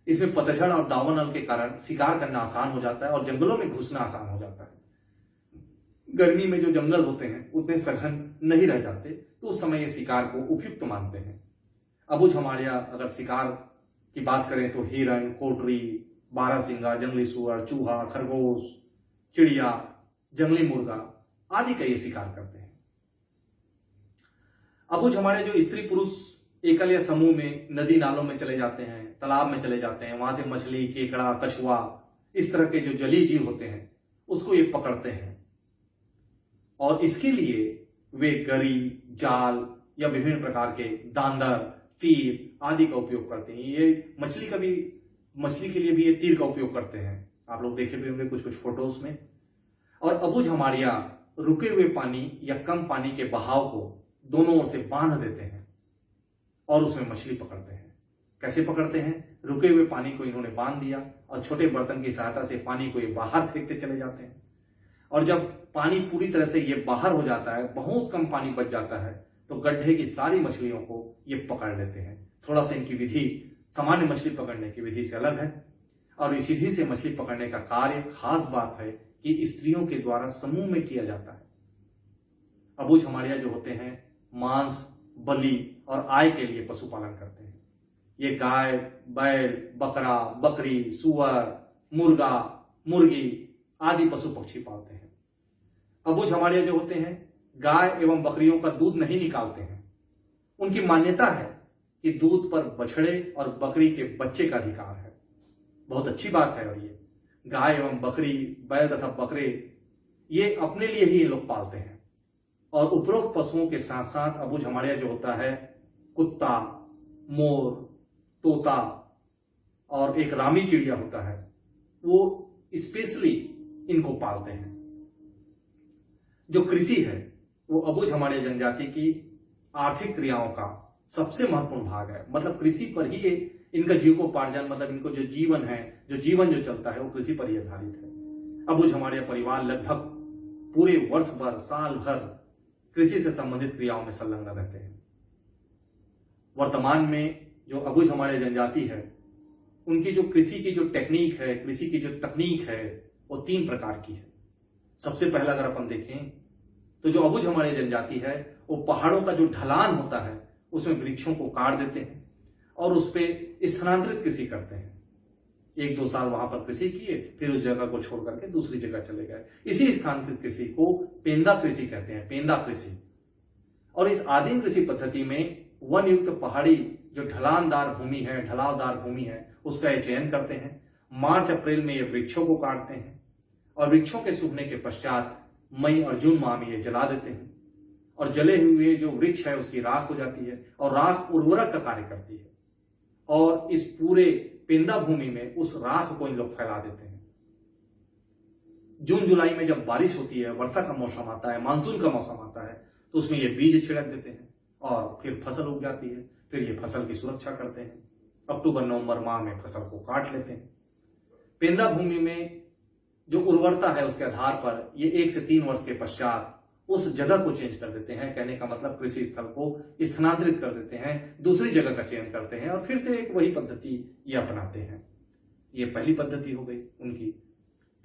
इसमें पतझड़ और दावानल के कारण शिकार करना आसान हो जाता है और जंगलों में घुसना आसान हो जाता है। गर्मी में जो जंगल होते हैं उतने सघन नहीं रह जाते, तो उस समय ये शिकार को उपयुक्त मानते हैं। अबूझमाड़िया अगर शिकार की बात करें तो हिरण, कोटरी, बारहसिंगा, जंगली सुअर, चूहा, खरगोश, चिड़िया, जंगली मुर्गा आदि का ये शिकार करते हैं। अबूझमाड़िया जो स्त्री पुरुष एकल या समूह में नदी नालों में चले जाते हैं, तालाब में चले जाते हैं, वहां से मछली, केकड़ा, कछुआ इस तरह के जो जलीय जीव होते हैं उसको ये पकड़ते हैं। और इसके लिए वे गरी, जाल या विभिन्न प्रकार के दांदर, तीर आदि का उपयोग करते हैं। ये मछली के लिए भी ये तीर का उपयोग करते हैं। आप लोग देखे भी होंगे कुछ कुछ फोटोज में। और अबूझमाड़िया रुके हुए पानी या कम पानी के बहाव को दोनों ओर से बांध देते हैं और उसमें मछली पकड़ते हैं। कैसे पकड़ते हैं? रुके हुए पानी को इन्होंने बांध दिया और छोटे बर्तन की सहायता से पानी को ये बाहर फेंकते चले जाते हैं। और जब पानी पूरी तरह से ये बाहर हो जाता है, बहुत कम पानी बच जाता है, तो गड्ढे की सारी मछलियों को ये पकड़ लेते हैं। थोड़ा सा इनकी विधि सामान्य मछली पकड़ने की विधि से अलग है। और इस विधि से मछली पकड़ने का कार्य, खास बात है कि स्त्रियों के द्वारा समूह में किया जाता है। अबूझमाड़िया जो होते हैं मांस बलि और आय के लिए पशुपालन करते हैं। ये गाय, बैल, बकरा, बकरी, सुअर, मुर्गा, मुर्गी आदि पशु पक्षी पालते हैं। अबू झमाड़िया जो होते हैं गाय एवं बकरियों का दूध नहीं निकालते हैं। उनकी मान्यता है कि दूध पर बछड़े और बकरी के बच्चे का अधिकार है। बहुत अच्छी बात है। और ये गाय एवं बकरी, बैल तथा बकरे ये अपने लिए ही लोग पालते हैं। और उपरोक्त पशुओं के साथ साथ अबू झमाड़िया जो होता है कुत्ता, मोर, तोता और एक रामी चिड़िया होता है, वो स्पेशली इनको पालते हैं। जो कृषि है वो अबू झमाड़िया जनजाति की आर्थिक क्रियाओं का सबसे महत्वपूर्ण भाग है। मतलब कृषि पर ही इनका जीविकोपार्जन, मतलब इनको जो जीवन है, जो जीवन जो चलता है वो कृषि पर ही आधारित है। अबू झमाड़िया परिवार लगभग पूरे वर्ष भर, साल भर कृषि से संबंधित क्रियाओं में संलग्न रहते हैं। वर्तमान में जो अबू झमाड़िया जनजाति है उनकी जो कृषि की जो टेक्निक है, कृषि की जो तकनीक है वो 3 प्रकार की है। सबसे पहला अगर अपन देखें तो जो अबू झमाड़िया जनजाति है वो पहाड़ों का जो ढलान होता है उसमें वृक्षों को काट देते हैं और उस पर स्थानांतरित कृषि करते हैं। 1-2 साल वहां पर कृषि किए, फिर उस जगह को छोड़ करके दूसरी जगह चले गए। इसी स्थानांतरित कृषि को पेंदा कृषि कहते हैं, पेंदा कृषि। और इस आदिम कृषि पद्धति में वन युक्त पहाड़ी जो ढलानदार भूमि है, ढलावदार भूमि है, उसका ये चयन करते हैं। मार्च अप्रैल में ये वृक्षों को काटते हैं और वृक्षों के सूखने के पश्चात मई और जून माह में ये जला देते हैं। और जले हुए जो वृक्ष है उसकी राख हो जाती है और राख उर्वरक का कार्य करती है। और इस पूरे पेंदा भूमि में उस राख को इन लोग फैला देते हैं। जून जुलाई में जब बारिश होती है, वर्षा का मौसम आता है, मानसून का मौसम आता है, तो उसमें ये बीज छिड़क देते हैं और फिर फसल उग जाती है। फिर ये फसल की सुरक्षा करते हैं। अक्टूबर नवंबर माह में फसल को काट लेते हैं। पेंदा भूमि में जो उर्वरता है उसके आधार पर ये 1 से 3 वर्ष के पश्चात उस जगह को चेंज कर देते हैं। कहने का मतलब कृषि स्थल को स्थानांतरित कर देते हैं, दूसरी जगह का चयन करते हैं और फिर से एक वही पद्धति ये अपनाते हैं। ये पहली पद्धति हो गई उनकी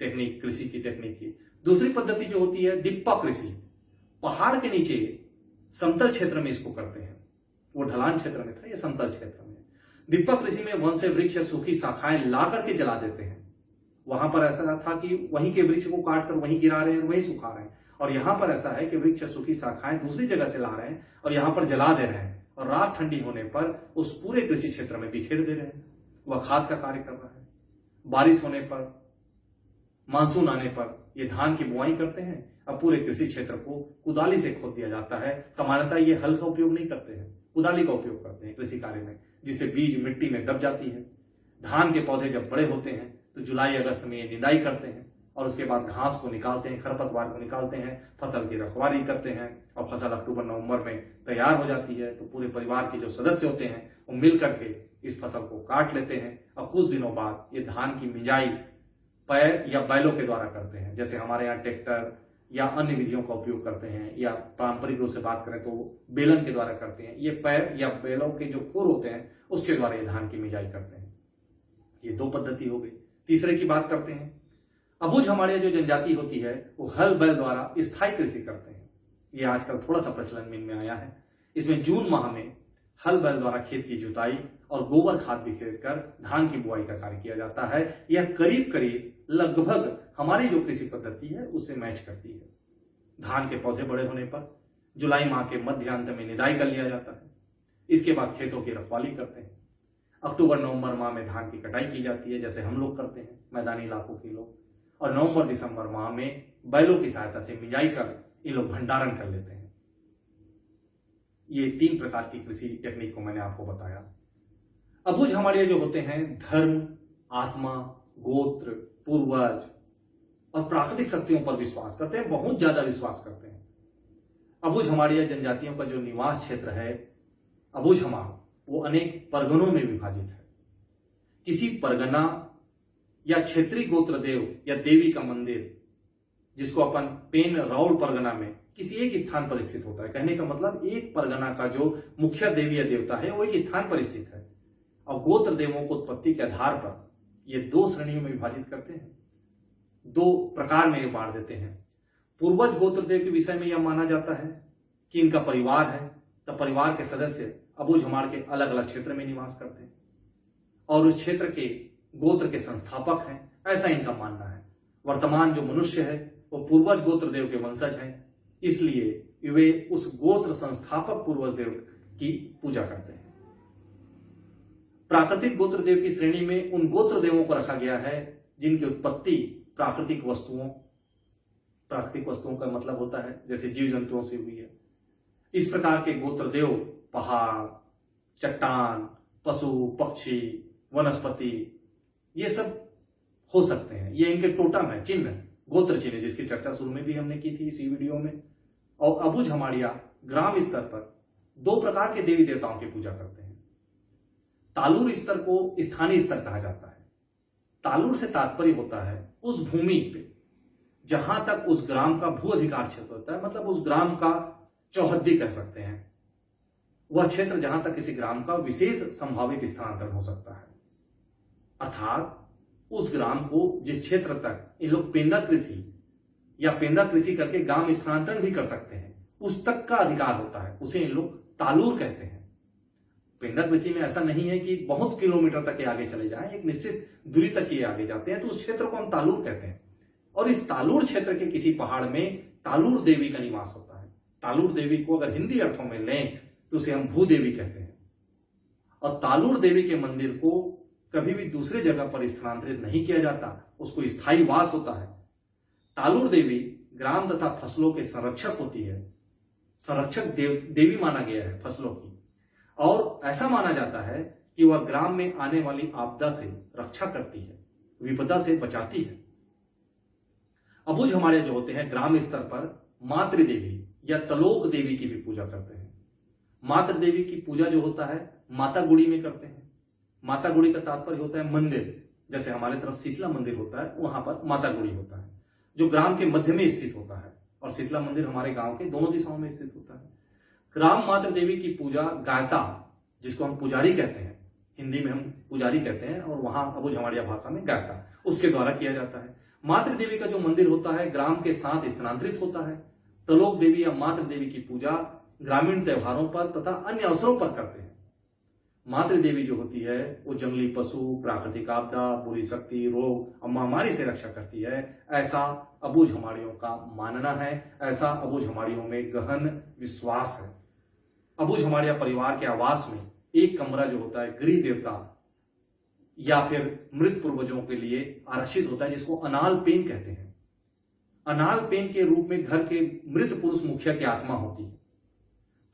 टेक्निक, कृषि की टेक्निक की। दूसरी पद्धति जो होती है दिप्पा कृषि, पहाड़ के नीचे समतल क्षेत्र में इसको करते हैं। वो ढलान क्षेत्र में था, ये समतल क्षेत्र में। दिप्पा कृषि में वन से वृक्ष सूखी शाखाएं ला करके जला देते हैं। वहां पर ऐसा था कि वहीं के वृक्ष को काट कर वहीं गिरा रहे हैं, वहीं सुखा रहे हैं। और यहां पर ऐसा है कि वृक्ष सूखी शाखाएं दूसरी जगह से ला रहे हैं और यहां पर जला दे रहे हैं और रात ठंडी होने पर उस पूरे कृषि क्षेत्र में बिखेर दे रहे हैं। वह खाद का कार्य कर रहा है। बारिश होने पर, मानसून आने पर ये धान की बुआई करते हैं। अब पूरे कृषि क्षेत्र को कुदाली से खोद दिया जाता है। सामान्यतः ये हल का उपयोग नहीं करते हैं, कुदाली का उपयोग करते हैं कृषि कार्य में, जिससे बीज मिट्टी में दब जाती है। धान के पौधे जब बड़े होते हैं तो जुलाई अगस्त में ये निदाई करते हैं और उसके बाद घास को निकालते हैं, खरपतवार को निकालते हैं, फसल की रखवाली करते हैं और फसल अक्टूबर नवंबर में तैयार हो जाती है। तो पूरे परिवार के जो सदस्य होते हैं वो मिल करके इस फसल को काट लेते हैं और कुछ दिनों बाद ये धान की मिंजाई पैर या बैलों के द्वारा करते हैं। जैसे हमारे यहाँ ट्रैक्टर या अन्य विधियों का उपयोग करते हैं, या पारंपरिक रूप से बात करें तो बेलन के द्वारा करते हैं। ये पैर या बैलों के जो खुर होते हैं उसके द्वारा ये धान की मिंजाई करते हैं। ये 2 पद्धति हो गई। तीसरे की बात करते हैं। अबू झमाड़िया जो जनजाति होती है वो हल बैल द्वारा स्थायी कृषि करते हैं। ये आजकल थोड़ा सा प्रचलन में आया है। इसमें जून माह में हल बैल द्वारा खेत की जुताई और गोबर खाद बिखेर कर धान की बुआई का कार्य किया जाता है। यह करीब करीब लगभग हमारी जो कृषि पद्धति है उससे मैच करती है। धान के पौधे बड़े होने पर जुलाई माह के मध्यांत में निदाई कर लिया जाता है। इसके बाद खेतों की रखवाली करते हैं। अक्टूबर नवंबर माह में धान की कटाई की जाती है, जैसे हम लोग करते हैं मैदानी इलाकों के लोग। और नवंबर दिसंबर माह में बैलों की सहायता से मिंजाई कर इन लोग भंडारण कर लेते हैं। ये 3 प्रकार की कृषि टेक्निक को मैंने आपको बताया। अबू झमाड़िया जो होते हैं धर्म, आत्मा, गोत्र, पूर्वज और प्राकृतिक शक्तियों पर विश्वास करते हैं, बहुत ज्यादा विश्वास करते हैं। अबू झमाड़िया जनजातियों का जो निवास क्षेत्र है अबू झमा, वो अनेक परगनों में विभाजित है। किसी परगना या क्षेत्रीय गोत्र देव या देवी का मंदिर, जिसको अपन पेन राउड़ परगना में किसी एक स्थान पर स्थित होता है। कहने का मतलब एक परगना का जो मुख्य देवी या देवता है वो एक स्थान पर स्थित है। और गोत्र देवों को उत्पत्ति के आधार पर ये 2 श्रेणियों में विभाजित करते हैं, 2 प्रकार में बांट देते हैं। पूर्वज गोत्र देव के विषय में यह माना जाता है कि इनका परिवार है, तब परिवार के सदस्य अबू झमाड़ के अलग अलग क्षेत्र में निवास करते हैं और उस क्षेत्र के गोत्र के संस्थापक हैं, ऐसा इनका मानना है। वर्तमान जो मनुष्य है वो पूर्वज गोत्र देव के वंशज हैं, इसलिए वे उस गोत्र संस्थापक पूर्वज देव की पूजा करते हैं। प्राकृतिक गोत्र देव की श्रेणी में उन गोत्र देवों को रखा गया है जिनकी उत्पत्ति प्राकृतिक वस्तुओं का मतलब होता है जैसे जीव जंतुओं से हुई है। इस प्रकार के गोत्र देव पहाड़, चट्टान, पशु, पक्षी, वनस्पति, ये सब हो सकते हैं। ये इनके टोटम है, चिन्ह, गोत्र चिन्ह, जिसकी चर्चा शुरू में भी हमने की थी इसी वीडियो में। और अबू झमाड़िया ग्राम स्तर पर 2 प्रकार के देवी देवताओं की पूजा करते हैं। तालुर स्तर को स्थानीय स्तर कहा जाता है। तालुर से तात्पर्य होता है उस भूमि पे जहां तक उस ग्राम का भू अधिकार क्षेत्र होता है, मतलब उस ग्राम का चौहद्दी कह सकते हैं, वह क्षेत्र जहां तक किसी ग्राम का विशेष संभावित स्थानांतरण हो सकता है। अर्थात उस ग्राम को जिस क्षेत्र तक इन लोग पेंदा कृषि करके ग्राम स्थानांतरण भी कर सकते हैं, उस तक का अधिकार होता है, उसे इन लोग तालुर कहते हैं। पेंदा कृषि में ऐसा नहीं है कि बहुत किलोमीटर तक ये आगे चले जाएं, एक निश्चित दूरी तक ये आगे जाते हैं, तो उस क्षेत्र को हम तालुर कहते हैं। और इस तालुर क्षेत्र के किसी पहाड़ में तालुर देवी का निवास होता है। तालुर देवी को अगर हिंदी अर्थों में लें तो उसे हम भूदेवी कहते हैं। और तालुर देवी के मंदिर को कभी भी दूसरे जगह पर स्थानांतरित नहीं किया जाता, उसको स्थायी वास होता है। तालुर देवी ग्राम तथा फसलों के संरक्षक होती है, संरक्षक देवी माना गया है फसलों की, और ऐसा माना जाता है कि वह ग्राम में आने वाली आपदा से रक्षा करती है, विपदा से बचाती है। अबू झमाड़िया जो होते हैं ग्राम स्तर पर मातृ देवी या तलोक देवी की भी पूजा करते हैं। मातृ देवी की पूजा जो होता है माता गुड़ी में करते हैं। माता गुड़ी का तात्पर्य होता है मंदिर, जैसे हमारे तरफ शीतला मंदिर होता है, वहां पर माता गुड़ी होता है जो ग्राम के मध्य में स्थित होता है, और शीतला मंदिर हमारे गांव के दोनों दिशाओं में स्थित होता है। ग्राम मातृ देवी की पूजा गायता, जिसको हम पुजारी कहते हैं, हिंदी में हम पुजारी कहते हैं और वहां अबू झमाड़िया भाषा में गायता, उसके द्वारा किया जाता है। मातृ देवी का जो मंदिर होता है ग्राम के साथ स्थानांतरित होता है। तलोक देवी या मातृ देवी की पूजा ग्रामीण त्योहारों पर तथा अन्य अवसरों पर करते हैं। मातृ देवी जो होती है वो जंगली पशु, प्राकृतिक आपदा, बुरी शक्ति, रोग और महामारी से रक्षा करती है, ऐसा अबू झमाड़ियों का मानना है, ऐसा अबू झमाड़ियों में गहन विश्वास है। अबू झमाड़िया परिवार के आवास में एक कमरा जो होता है गृह देवता या फिर मृत पूर्वजों के लिए आरक्षित होता है, जिसको अनाल पेन कहते हैं। अनाल पेन के रूप में घर के मृत पुरुष मुखिया की आत्मा होती है।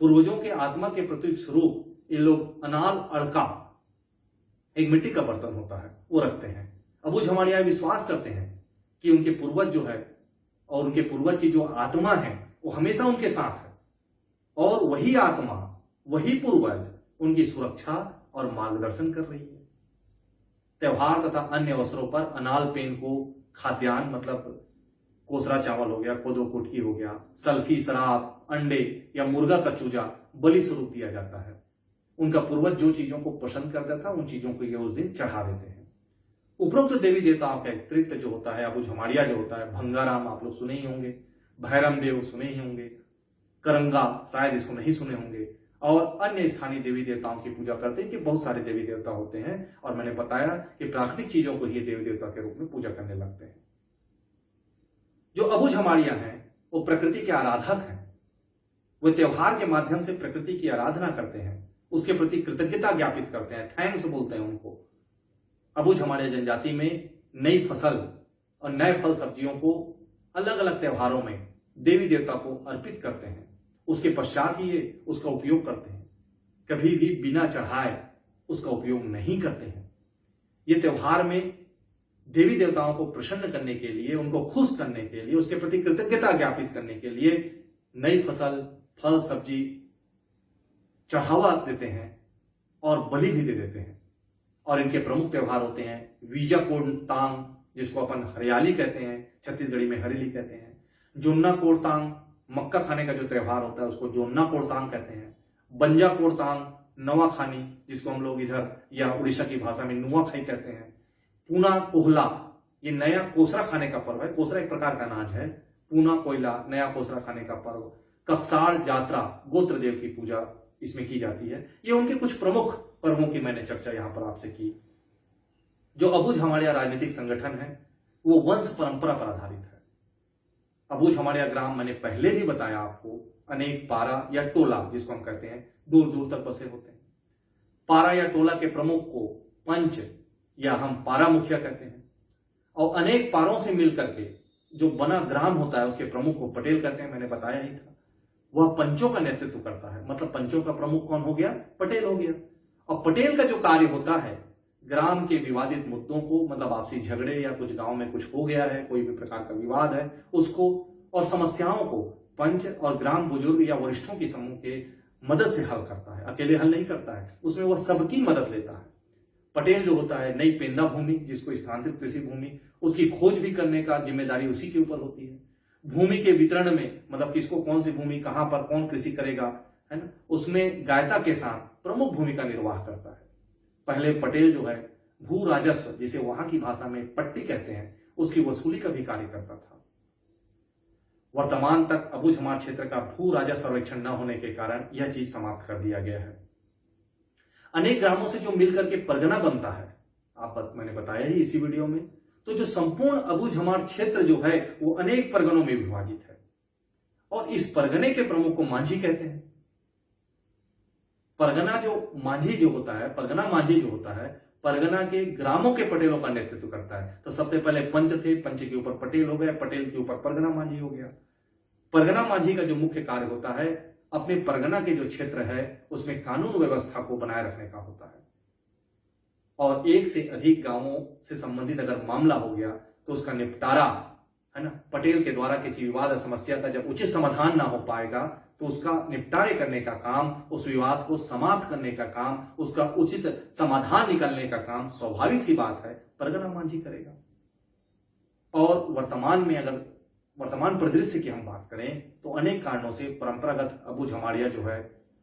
पूर्वजों के आत्मा के प्रतीक स्वरूप इन लोग अनाल अड़का, एक मिट्टी का बर्तन होता है, वो रखते हैं। अबू झमाड़िया विश्वास करते हैं कि उनके पूर्वज जो है और उनके पूर्वज की जो आत्मा है वो हमेशा उनके साथ है, और वही आत्मा, वही पूर्वज उनकी सुरक्षा और मार्गदर्शन कर रही है। त्योहार तथा अन्य अवसरों पर अनाल पेन को खाद्यान्न, मतलब कोसरा चावल हो गया, कोदो कुटकी हो गया, सल्फी, शराब, अंडे या मुर्गा का चूजा बलि स्वरूप दिया जाता है। उनका पूर्वज जो चीजों को पसंद करता था उन चीजों को ये उस दिन चढ़ा देते हैं। उपरोक्त देवी देवताओं का एक तृत्व जो होता है, अबू झमाड़िया जो होता है, भंगाराम आप लोग सुने ही होंगे, भैरम देव सुने ही होंगे, करंगा शायद इसको नहीं सुने होंगे, और अन्य स्थानीय देवी देवताओं की पूजा करते हैं कि बहुत सारे देवी देवता होते हैं, और मैंने बताया कि प्राकृतिक चीजों को ही देवी देवता के रूप में पूजा करने लगते हैं। जो अबू झमाड़िया हैं वो प्रकृति के आराधक हैं। वे त्योहार के माध्यम से प्रकृति की आराधना करते हैं, उसके प्रति कृतज्ञता ज्ञापित करते हैं, थैंक्स बोलते हैं उनको। अबू झमाड़िया जनजाति में नई फसल और नए फल सब्जियों को अलग अलग त्योहारों में देवी देवता को अर्पित करते हैं, उसके पश्चात ही ये उसका उपयोग करते हैं। कभी भी बिना चढ़ाए उसका उपयोग नहीं करते हैं। ये त्योहार में देवी देवताओं को प्रसन्न करने के लिए, उनको खुश करने के लिए, उसके प्रति कृतज्ञता ज्ञापित करने के लिए नई फसल, फल, सब्जी चढ़ावा देते हैं और बलि भी दे देते हैं। और इनके प्रमुख त्योहार होते हैं वीजा कोड़तांग, जिसको अपन हरियाली कहते हैं, छत्तीसगढ़ी में हरेली कहते हैं। जोन्ना कोड़तांग, मक्का खाने का जो त्योहार होता है उसको जोन्ना कोड़तांग कहते हैं। बंजा कोड़तांग, नवाखानी, जिसको हम लोग इधर या उड़ीसा की भाषा में नुआखाई कहते हैं। पूना कोहला, ये नया कोसरा खाने का पर्व है, कोसरा एक प्रकार का अनाज है। पूना कोयला, नया कोसरा खाने का पर्व। कक्साड़ जात्रा, गोत्र देव की पूजा इसमें की जाती है। ये उनके कुछ प्रमुख पर्वों की मैंने चर्चा यहां पर आपसे की। जो अबूझ हमाड़िया राजनीतिक संगठन है वो वंश परंपरा पर आधारित है। अबूझ हमाड़िया ग्राम मैंने पहले भी बताया आपको, अनेक पारा या टोला जिसको हम कहते हैं दूर दूर तक बसे होते हैं। पारा या टोला के प्रमुख को पंच या हम पारा मुखिया कहते हैं, और अनेक पारों से मिलकर के जो बना ग्राम होता है उसके प्रमुख को पटेल कहते हैं। मैंने बताया ही था, वह पंचों का नेतृत्व करता है, मतलब पंचों का प्रमुख कौन हो गया? पटेल हो गया। और पटेल का जो कार्य होता है ग्राम के विवादित मुद्दों को, मतलब आपसी झगड़े या कुछ गांव में कुछ हो गया है, कोई भी प्रकार का विवाद है उसको और समस्याओं को पंच और ग्राम बुजुर्ग या वरिष्ठों की समूह के मदद से हल करता है। अकेले हल नहीं करता है, उसमें वह सबकी मदद लेता है। पटेल जो होता है नई पेंदा भूमि, जिसको स्थानांतरित कृषि भूमि, उसकी खोज भी करने का जिम्मेदारी उसी के ऊपर होती है। भूमि के वितरण में, मतलब किसको कौन सी भूमि कहां पर कौन कृषि करेगा, है ना, उसमें गायता किसान प्रमुख भूमिका निर्वाह करता है। पहले पटेल जो है भू राजस्व, जिसे वहां की भाषा में पट्टी कहते हैं, उसकी वसूली का भी कार्य करता था। वर्तमान तक अबूझ हमार क्षेत्र का भू राजस्व सर्वेक्षण न होने के कारण यह चीज समाप्त कर दिया गया है। अनेक ग्रामों से जो मिलकर के परगना बनता है, मैंने बताया ही इसी वीडियो में, तो जो संपूर्ण अबूझ हमार क्षेत्र जो है वो अनेक परगनों में विभाजित है, और इस परगने के प्रमुख को मांझी कहते हैं। परगना जो मांझी जो होता है, परगना मांझी जो होता है, परगना के ग्रामों के पटेलों का नेतृत्व करता है। तो सबसे पहले पंच थे, पंच के ऊपर पटेल हो गया, पटेल के ऊपर परगना मांझी हो गया। परगना मांझी का जो मुख्य कार्य होता है अपने परगना के जो क्षेत्र है उसमें कानून व्यवस्था को बनाए रखने का होता है, और एक से अधिक गांवों से संबंधित अगर मामला हो गया तो उसका निपटारा, है ना, पटेल के द्वारा किसी विवाद या समस्या का जब उचित समाधान ना हो पाएगा तो उसका निपटारे करने का काम, उस विवाद को समाप्त करने का काम, उसका उचित समाधान निकालने का काम, स्वाभाविक सी बात है, परगना मांझी करेगा। और वर्तमान में अगर वर्तमान परिदृश्य की हम बात करें तो अनेक कारणों से परंपरागत अबूझ हमाड़िया जो है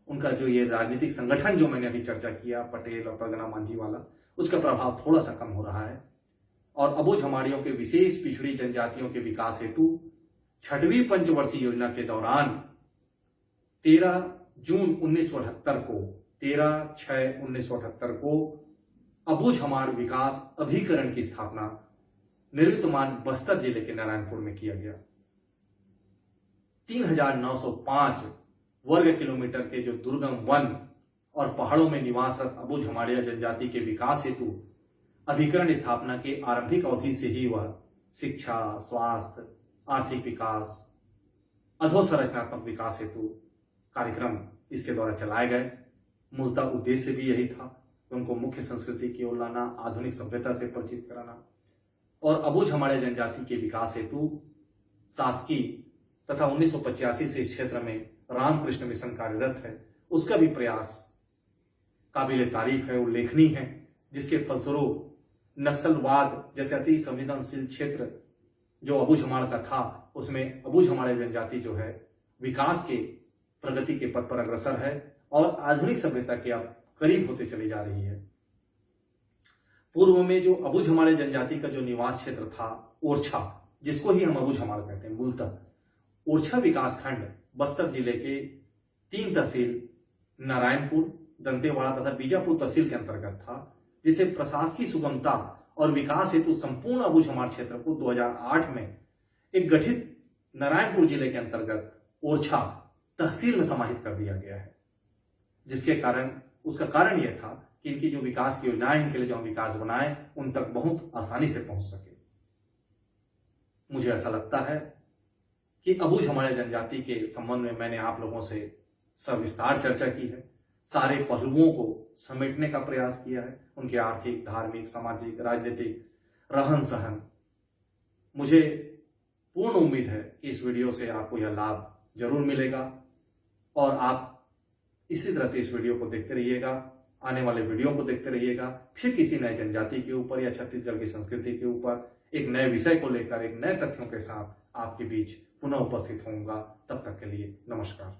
उनका जो ये राजनीतिक संगठन जो मैंने अभी चर्चा किया पटेल और परगना मांझी वाला, उसका प्रभाव थोड़ा सा कम हो रहा है। और अबूझ हमाड़ियों के विशेष पिछड़ी जनजातियों के विकास हेतु 6वीं पंचवर्षीय योजना के दौरान 13 जून 1978 को 13/6/1978 को अबूझ हमार विकास अभिकरण की स्थापना निवर्तमान बस्तर जिले के नारायणपुर में किया गया। 3905 वर्ग किलोमीटर के जो दुर्गम वन और पहाड़ों में निवासरत अबूझ हमाड़िया जनजाति के विकास हेतु अभिकरण स्थापना के आरंभिक अवधि से ही वह शिक्षा, स्वास्थ्य, आर्थिक विकास, अधोसंरचनात्मक विकास हेतु कार्यक्रम इसके द्वारा चलाए गए। मूलतः उद्देश्य भी यही था कि उनको मुख्य संस्कृति की ओर लाना, आधुनिक सभ्यता से परिचित कराना, और अबूझ हमाड़िया जनजाति के विकास हेतु शासकीय तथा 1985 से इस क्षेत्र में रामकृष्ण मिशन कार्यरत है, उसका भी प्रयास काबिले तारीफ है, उल्लेखनीय है, जिसके फलस्वरूप नक्सलवाद जैसे अति संवेदनशील क्षेत्र जो अबूझ हमाड़ का था उसमें अबूझ हमाड़िया जनजाति जो है विकास के प्रगति के पथ पर अग्रसर है और आधुनिक सभ्यता के अब करीब होते चली जा रही है। पूर्व में जो अबूझ हमाड़िया जनजाति का जो निवास क्षेत्र था ओरछा, जिसको ही हम अबूझ हमाड़ कहते हैं, मूलतः ओरछा विकासखंड बस्तर जिले के 3 तहसील नारायणपुर, दंतेवाड़ा तथा बीजापुर तहसील के अंतर्गत था, जिसे प्रशासकीय सुगमता और विकास हेतु संपूर्ण अबूझ हमाड़ क्षेत्र को 2008 में एक गठित नारायणपुर जिले के अंतर्गत ओरछा तहसील में समाहित कर दिया गया है। जिसके कारण उसका कारण यह था कि इनकी जो विकास की योजनाएं, इनके लिए जो हम विकास बनाए, उन तक बहुत आसानी से पहुंच सके। मुझे ऐसा लगता है कि अबूझ हमाड़िया जनजाति के संबंध में मैंने आप लोगों से सविस्तार चर्चा की है, सारे पहलुओं को समेटने का प्रयास किया है, उनके आर्थिक, धार्मिक, सामाजिक, राजनीतिक, रहन सहन। मुझे पूर्ण उम्मीद है कि इस वीडियो से आपको यह लाभ जरूर मिलेगा और आप इसी तरह से इस वीडियो को देखते रहिएगा, आने वाले वीडियो को देखते रहिएगा। फिर किसी नए जनजाति के ऊपर या छत्तीसगढ़ की संस्कृति के ऊपर एक नए विषय को लेकर, एक नए तथ्यों के साथ आपके बीच पुनः उपस्थित होऊंगा। तब तक के लिए नमस्कार।